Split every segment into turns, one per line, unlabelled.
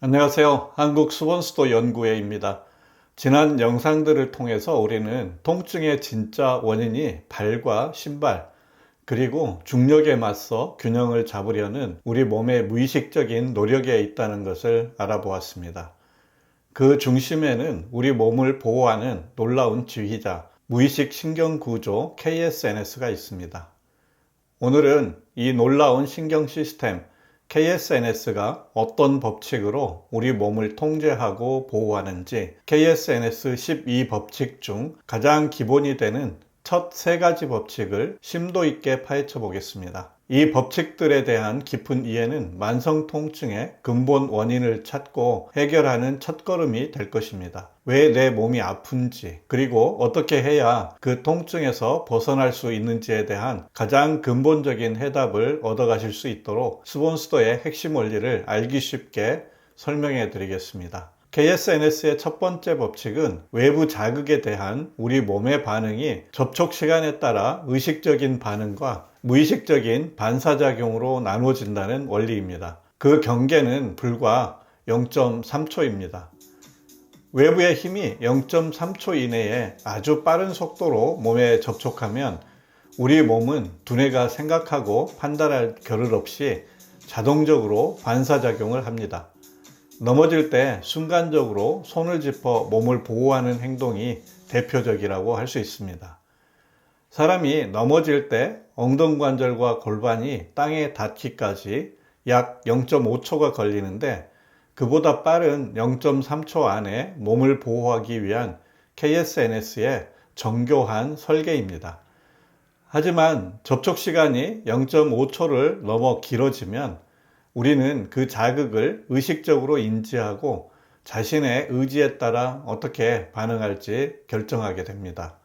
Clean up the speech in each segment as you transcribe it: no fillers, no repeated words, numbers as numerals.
안녕하세요. 한국수본수도 연구회입니다. 지난 영상들을 통해서 우리는 통증의 진짜 원인이 발과 신발, 그리고 중력에 맞서 균형을 잡으려는 우리 몸의 무의식적인 노력에 있다는 것을 알아보았습니다. 그 중심에는 우리 몸을 보호하는 놀라운 지휘자, 무의식 신경구조 KSNS가 있습니다. 오늘은 이 놀라운 신경 시스템 KSNS가 어떤 법칙으로 우리 몸을 통제하고 보호하는지 KSNS 12법칙 중 가장 기본이 되는 첫 세 가지 법칙을 심도 있게 파헤쳐 보겠습니다. 이 법칙들에 대한 깊은 이해는 만성 통증의 근본 원인을 찾고 해결하는 첫걸음이 될 것입니다. 왜 내 몸이 아픈지, 그리고 어떻게 해야 그 통증에서 벗어날 수 있는지에 대한 가장 근본적인 해답을 얻어가실 수 있도록 수본수도의 핵심 원리를 알기 쉽게 설명해 드리겠습니다. KSNS의 첫 번째 법칙은 외부 자극에 대한 우리 몸의 반응이 접촉 시간에 따라 의식적인 반응과 무의식적인 반사작용으로 나누어진다는 원리입니다. 그 경계는 불과 0.3초입니다. 외부의 힘이 0.3초 이내에 아주 빠른 속도로 몸에 접촉하면 우리 몸은 두뇌가 생각하고 판단할 겨를 없이 자동적으로 반사작용을 합니다. 넘어질 때 순간적으로 손을 짚어 몸을 보호하는 행동이 대표적이라고 할 수 있습니다. 사람이 넘어질 때 엉덩관절과 골반이 땅에 닿기까지 약 0.5초가 걸리는데 그보다 빠른 0.3초 안에 몸을 보호하기 위한 KSNS의 정교한 설계입니다. 하지만 접촉 시간이 0.5초를 넘어 길어지면 우리는 그 자극을 의식적으로 인지하고 자신의 의지에 따라 어떻게 반응할지 결정하게 됩니다.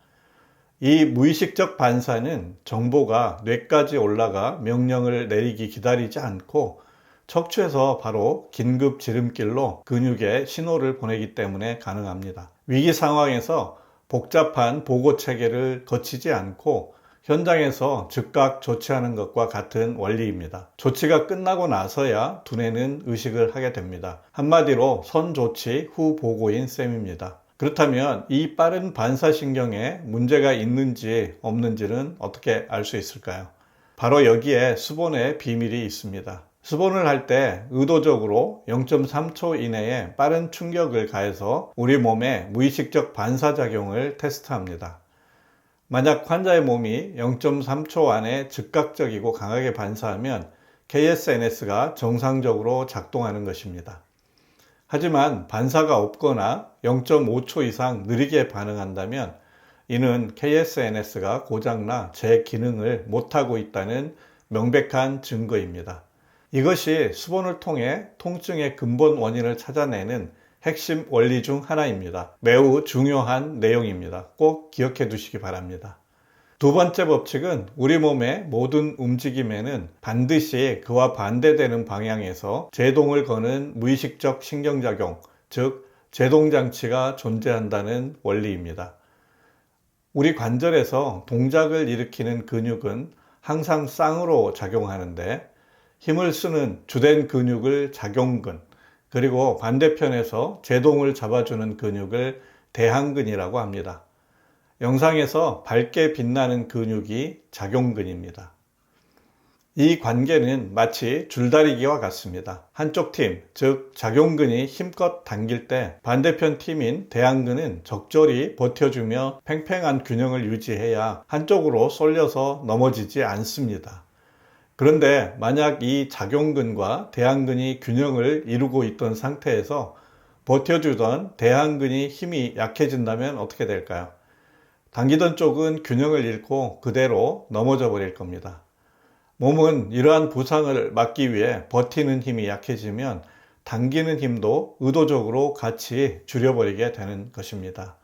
이 무의식적 반사는 정보가 뇌까지 올라가 명령을 내리기 기다리지 않고 척추에서 바로 긴급 지름길로 근육에 신호를 보내기 때문에 가능합니다. 위기 상황에서 복잡한 보고 체계를 거치지 않고 현장에서 즉각 조치하는 것과 같은 원리입니다. 조치가 끝나고 나서야 두뇌는 의식을 하게 됩니다. 한마디로 선조치 후 보고인 셈입니다. 그렇다면 이 빠른 반사신경에 문제가 있는지 없는지는 어떻게 알 수 있을까요? 바로 여기에 수본의 비밀이 있습니다. 수본을 할 때 의도적으로 0.3초 이내에 빠른 충격을 가해서 우리 몸의 무의식적 반사작용을 테스트합니다. 만약 환자의 몸이 0.3초 안에 즉각적이고 강하게 반사하면 KSNS가 정상적으로 작동하는 것입니다. 하지만 반사가 없거나 0.5초 이상 느리게 반응한다면 이는 KSNS가 고장나 제 기능을 못하고 있다는 명백한 증거입니다. 이것이 수본을 통해 통증의 근본 원인을 찾아내는 핵심 원리 중 하나입니다. 매우 중요한 내용입니다. 꼭 기억해 두시기 바랍니다. 두 번째 법칙은 우리 몸의 모든 움직임에는 반드시 그와 반대되는 방향에서 제동을 거는 무의식적 신경작용, 즉 제동장치가 존재한다는 원리입니다. 우리 관절에서 동작을 일으키는 근육은 항상 쌍으로 작용하는데 힘을 쓰는 주된 근육을 작용근, 그리고 반대편에서 제동을 잡아주는 근육을 대항근이라고 합니다. 영상에서 밝게 빛나는 근육이 작용근입니다. 이 관계는 마치 줄다리기와 같습니다. 한쪽 팀, 즉 작용근이 힘껏 당길 때 반대편 팀인 대항근은 적절히 버텨주며 팽팽한 균형을 유지해야 한쪽으로 쏠려서 넘어지지 않습니다. 그런데 만약 이 작용근과 대항근이 균형을 이루고 있던 상태에서 버텨주던 대항근이 힘이 약해진다면 어떻게 될까요? 당기던 쪽은 균형을 잃고 그대로 넘어져 버릴 겁니다. 몸은 이러한 부상을 막기 위해 버티는 힘이 약해지면 당기는 힘도 의도적으로 같이 줄여버리게 되는 것입니다.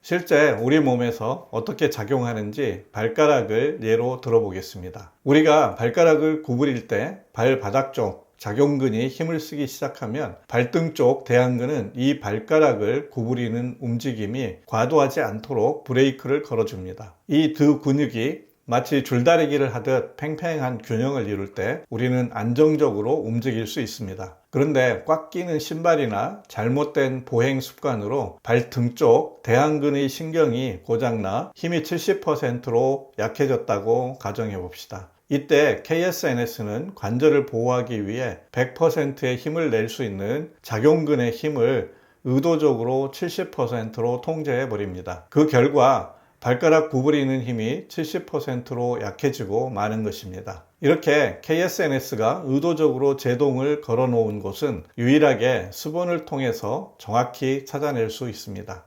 실제 우리 몸에서 어떻게 작용하는지 발가락을 예로 들어보겠습니다. 우리가 발가락을 구부릴 때 발바닥 쪽 작용근이 힘을 쓰기 시작하면 발등 쪽 대항근은 이 발가락을 구부리는 움직임이 과도하지 않도록 브레이크를 걸어줍니다. 이 두 근육이 마치 줄다리기를 하듯 팽팽한 균형을 이룰 때 우리는 안정적으로 움직일 수 있습니다. 그런데 꽉 끼는 신발이나 잘못된 보행 습관으로 발등 쪽 대안근의 신경이 고장나 힘이 70%로 약해졌다고 가정해 봅시다. 이때 KSNS는 관절을 보호하기 위해 100%의 힘을 낼 수 있는 작용근의 힘을 의도적으로 70%로 통제해 버립니다. 그 결과 발가락 구부리는 힘이 70%로 약해지고 마는 것입니다. 이렇게 KSNS가 의도적으로 제동을 걸어 놓은 곳은 유일하게 수본을 통해서 정확히 찾아낼 수 있습니다.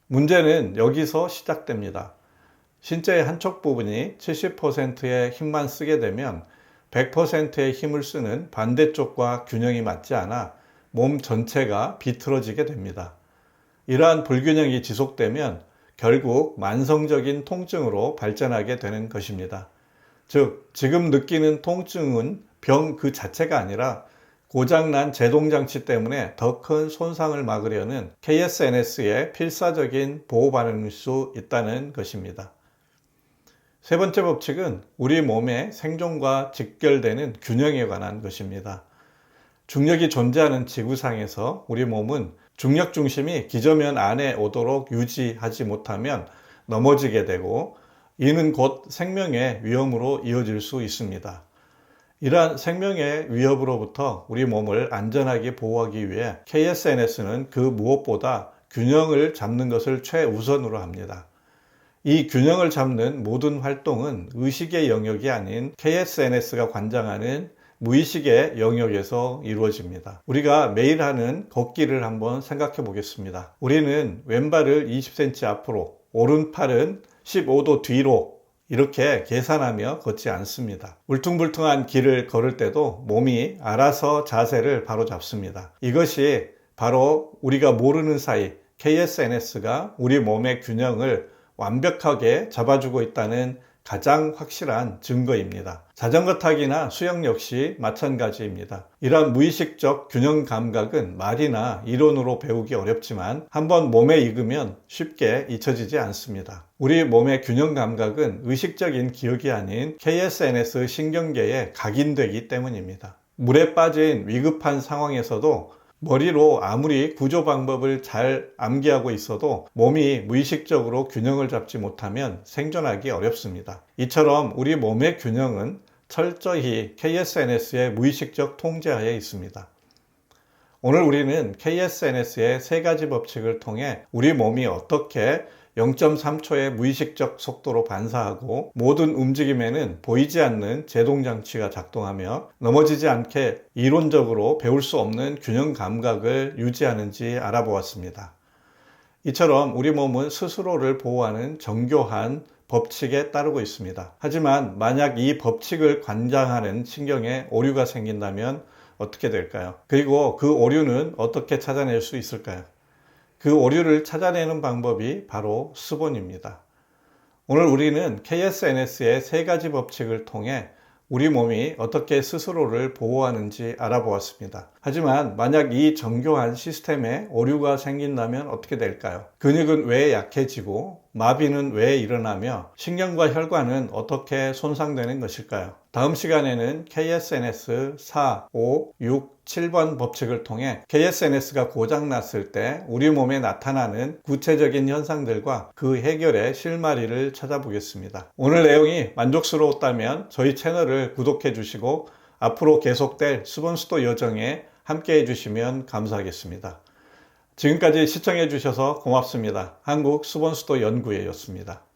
문제는 여기서 시작됩니다. 신체의 한쪽 부분이 70%의 힘만 쓰게 되면 100%의 힘을 쓰는 반대쪽과 균형이 맞지 않아 몸 전체가 비틀어지게 됩니다. 이러한 불균형이 지속되면 결국 만성적인 통증으로 발전하게 되는 것입니다. 즉, 지금 느끼는 통증은 병 그 자체가 아니라 고장난 제동장치 때문에 더 큰 손상을 막으려는 KSNS의 필사적인 보호 반응일 수 있다는 것입니다. 세 번째 법칙은 우리 몸의 생존과 직결되는 균형에 관한 것입니다. 중력이 존재하는 지구상에서 우리 몸은 중력 중심이 기저면 안에 오도록 유지하지 못하면 넘어지게 되고 이는 곧 생명의 위험으로 이어질 수 있습니다. 이러한 생명의 위협으로부터 우리 몸을 안전하게 보호하기 위해 KSNS는 그 무엇보다 균형을 잡는 것을 최우선으로 합니다. 이 균형을 잡는 모든 활동은 의식의 영역이 아닌 KSNS가 관장하는 무의식의 영역에서 이루어집니다. 우리가 매일 하는 걷기를 한번 생각해 보겠습니다. 우리는 왼발을 20cm 앞으로, 오른팔은 15도 뒤로 이렇게 계산하며 걷지 않습니다. 울퉁불퉁한 길을 걸을 때도 몸이 알아서 자세를 바로 잡습니다. 이것이 바로 우리가 모르는 사이 KSNS가 우리 몸의 균형을 완벽하게 잡아주고 있다는 가장 확실한 증거입니다. 자전거 타기나 수영 역시 마찬가지입니다. 이러한 무의식적 균형 감각은 말이나 이론으로 배우기 어렵지만 한번 몸에 익으면 쉽게 잊혀지지 않습니다. 우리 몸의 균형 감각은 의식적인 기억이 아닌 KSNS 신경계에 각인되기 때문입니다. 물에 빠진 위급한 상황에서도 머리로 아무리 구조 방법을 잘 암기하고 있어도 몸이 무의식적으로 균형을 잡지 못하면 생존하기 어렵습니다. 이처럼 우리 몸의 균형은 철저히 KSNS의 무의식적 통제하에 있습니다. 오늘 우리는 KSNS의 세 가지 법칙을 통해 우리 몸이 어떻게 0.3초의 무의식적 속도로 반사하고 모든 움직임에는 보이지 않는 제동장치가 작동하며 넘어지지 않게 이론적으로 배울 수 없는 균형 감각을 유지하는지 알아보았습니다. 이처럼 우리 몸은 스스로를 보호하는 정교한 법칙에 따르고 있습니다. 하지만 만약 이 법칙을 관장하는 신경에 오류가 생긴다면 어떻게 될까요? 그리고 그 오류는 어떻게 찾아낼 수 있을까요? 그 오류를 찾아내는 방법이 바로 수본입니다. 오늘 우리는 KSNS의 세 가지 법칙을 통해 우리 몸이 어떻게 스스로를 보호하는지 알아보았습니다. 하지만 만약 이 정교한 시스템에 오류가 생긴다면 어떻게 될까요? 근육은 왜 약해지고 마비는 왜 일어나며 신경과 혈관은 어떻게 손상되는 것일까요? 다음 시간에는 KSNS 4, 5, 6, 7번 법칙을 통해 KSNS가 고장났을 때 우리 몸에 나타나는 구체적인 현상들과 그 해결의 실마리를 찾아보겠습니다. 오늘 내용이 만족스러웠다면 저희 채널을 구독해 주시고 앞으로 계속될 수본수도 여정에 함께 해주시면 감사하겠습니다. 지금까지 시청해 주셔서 고맙습니다. 한국 수본수도 연구회였습니다.